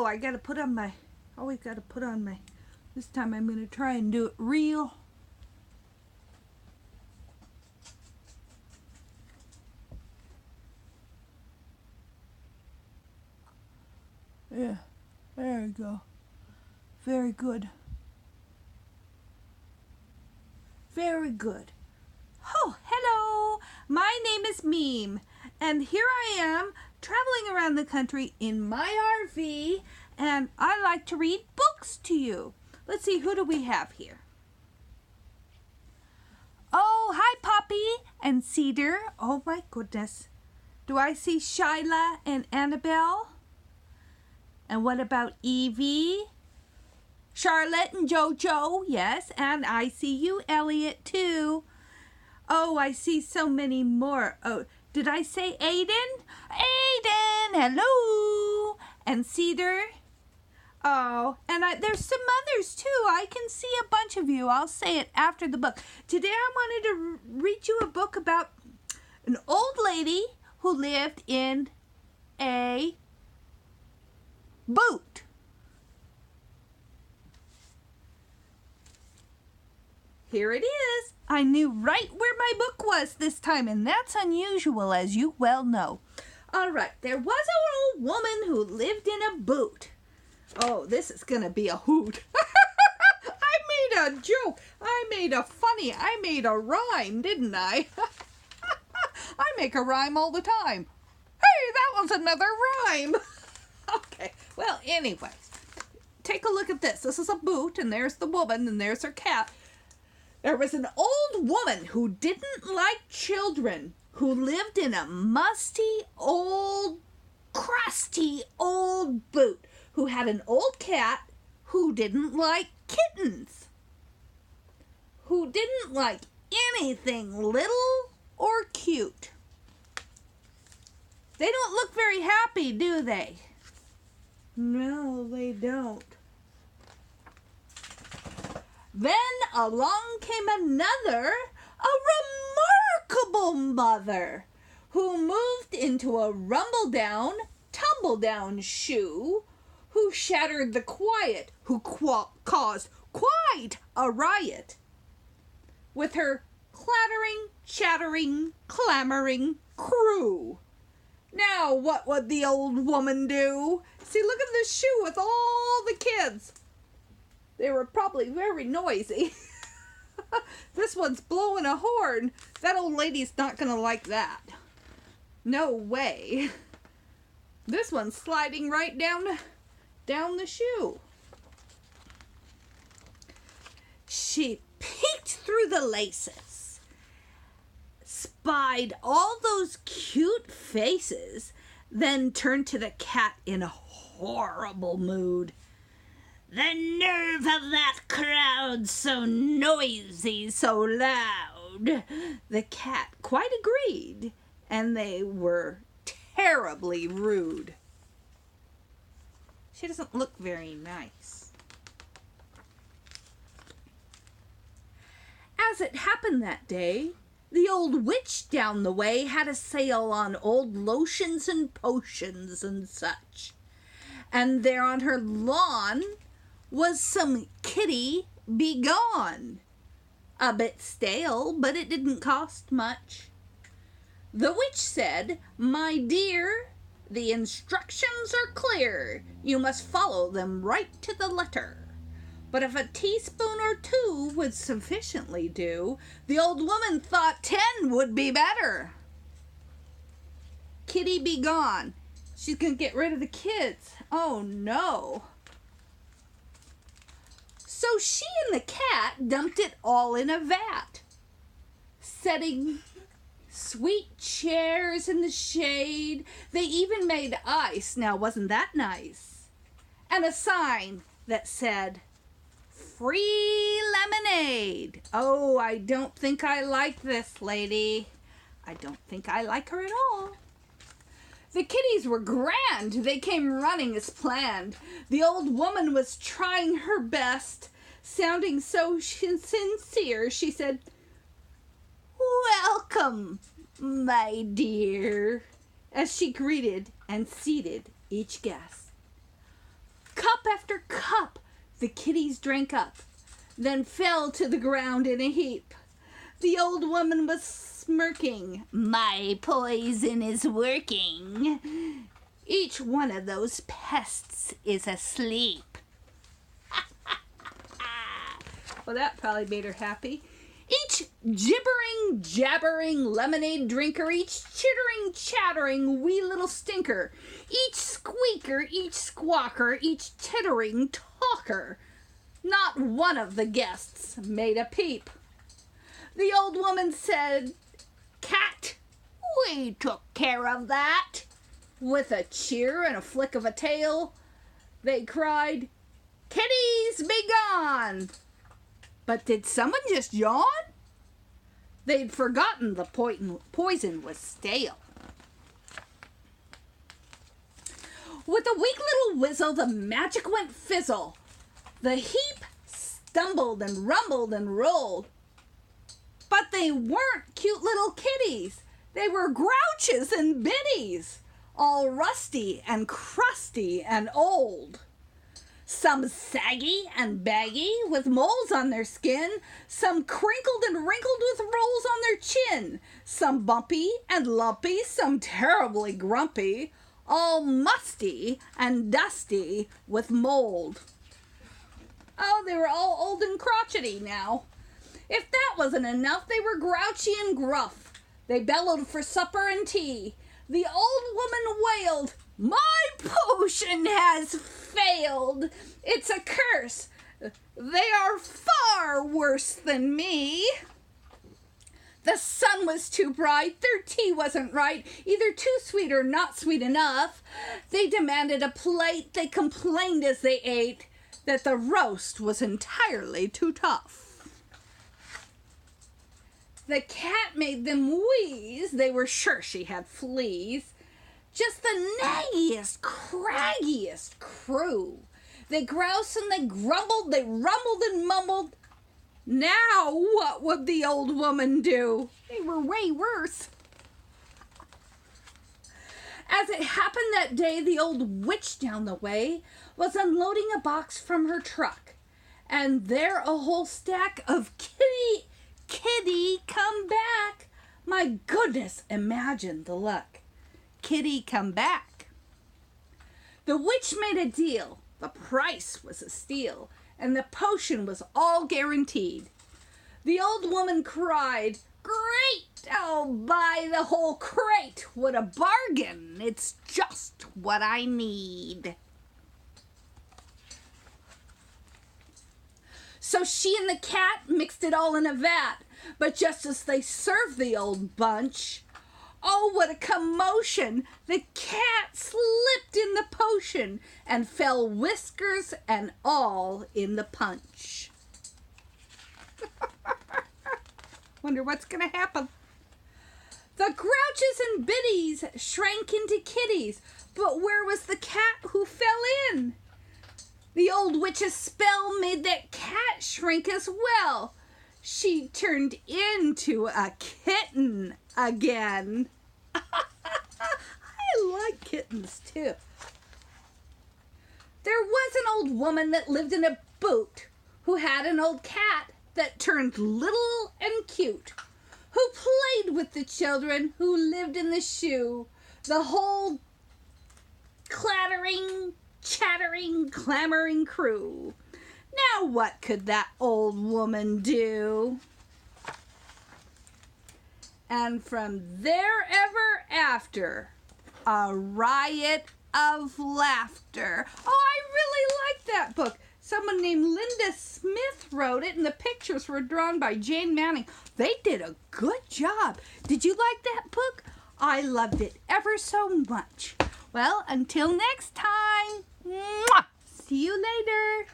Oh, I gotta put on my, always gotta put on my, this time I'm gonna try and do it real. Yeah, there we go. Very good. Very good. Oh, hello. My name is Meem, and here I am traveling around the country in my RV, and I like to read books to you. Let's see, who do we have here? Oh, hi, Poppy and Cedar. Oh, my goodness. Do I see Shyla and Annabelle? And what about Evie? Charlotte and Jojo, yes, and I see you, Elliot, too. Oh, I see so many more. Oh, did I say Aiden? Aiden, hello. And Cedar. Oh, and there's some others, too. I can see a bunch of you. I'll say it after the book. Today I wanted to read you a book about an old lady who lived in a boot. Here it is. I knew right where my book was this time, and that's unusual, as you well know. All right, there was an old woman who lived in a boot. Oh, this is going to be a hoot. I made a joke. I made a rhyme, didn't I? I make a rhyme all the time. Hey, that was another rhyme. Okay, well, anyways, take a look at this. This is a boot, and there's the woman, and there's her cat. There was an old woman who didn't like children, who lived in a musty, old, crusty, old boot, who had an old cat who didn't like kittens, who didn't like anything little or cute. They don't look very happy, do they? No, they don't. Then along came another, a remarkable mother, who moved into a rumble-down, tumble-down shoe, who shattered the quiet, who caused quite a riot, with her clattering, chattering, clamoring crew. Now what would the old woman do? See, look at this shoe with all the kids. They were probably very noisy. This one's blowing a horn. That old lady's not going to like that. No way. This one's sliding right down the shoe. She peeked through the laces, spied all those cute faces, then turned to the cat in a horrible mood. The nerve of that crowd, so noisy, so loud. The cat quite agreed, and they were terribly rude. She doesn't look very nice. As it happened that day, the old witch down the way had a sale on old lotions and potions and such. And there on her lawn was some kitty begone. A bit stale, but it didn't cost much. The witch said, "My dear, the instructions are clear. You must follow them right to the letter. But if a teaspoon or 2 would sufficiently do, the old woman thought 10 would be better." Kitty begone. She's going to get rid of the kids. Oh, no. So she and the cat dumped it all in a vat, setting sweet chairs in the shade. They even made ice. Now, wasn't that nice? And a sign that said, "Free lemonade." Oh, I don't think I like this lady. I don't think I like her at all. The kitties were grand. They came running as planned. The old woman was trying her best, sounding so sincere. She said, "Welcome, my dear," as she greeted and seated each guest. cup after cup the kitties drank up, then fell to the ground in a heap. The old woman was smirking. My poison is working. Each one of those pests is asleep. Well, that probably made her happy. Each gibbering, jabbering lemonade drinker, each chittering, chattering wee little stinker, each squeaker, each squawker, each tittering talker. Not one of the guests made a peep. The old woman said, Cat, we took care of that. With a cheer and a flick of a tail, they cried, Kitties, be gone! But did someone just yawn? They'd forgotten the poison was stale. With a weak little whizzle, the magic went fizzle. The heap stumbled and rumbled and rolled. But they weren't cute little kitties. They were grouches and biddies, all rusty and crusty and old. Some saggy and baggy with moles on their skin, some crinkled and wrinkled with rolls on their chin, some bumpy and lumpy, some terribly grumpy, all musty and dusty with mold. Oh, they were all old and crotchety now. If that wasn't enough, they were grouchy and gruff. They bellowed for supper and tea. The old woman wailed, My potion has failed. It's a curse. They are far worse than me. The sun was too bright. Their tea wasn't right, either too sweet or not sweet enough. They demanded a plate. They complained as they ate that the roast was entirely too tough. The cat made them wheeze. They were sure she had fleas. Just the naggiest, craggiest crew. They groused and they grumbled, they rumbled and mumbled. Now what would the old woman do? They were way worse. As it happened that day, the old witch down the way was unloading a box from her truck. And there a whole stack of Kitty, come back. My goodness, imagine the luck. Kitty, come back. The witch made a deal. The price was a steal, and the potion was all guaranteed. The old woman cried, Great! I'll buy the whole crate. What a bargain. It's just what I need. So she and the cat mixed it all in a vat, but just as they served the old bunch, oh, what a commotion! The cat slipped in the potion and fell whiskers and all in the punch. Wonder what's going to happen. The grouches and biddies shrank into kitties, but where was the cat who fell in? The old witch's spell made that cat shrink as well. She turned into a kitten again. I like kittens too. There was an old woman that lived in a boot who had an old cat that turned little and cute, who played with the children who lived in the shoe. The whole clattering, chattering, clamoring crew. Now what could that old woman do? And from there ever after, a riot of laughter. Oh, I really like that book. Someone named Linda Smith wrote it, and the pictures were drawn by Jane Manning. They did a good job. Did you like that book? I loved it ever so much. Well, until next time, mwah! See you later.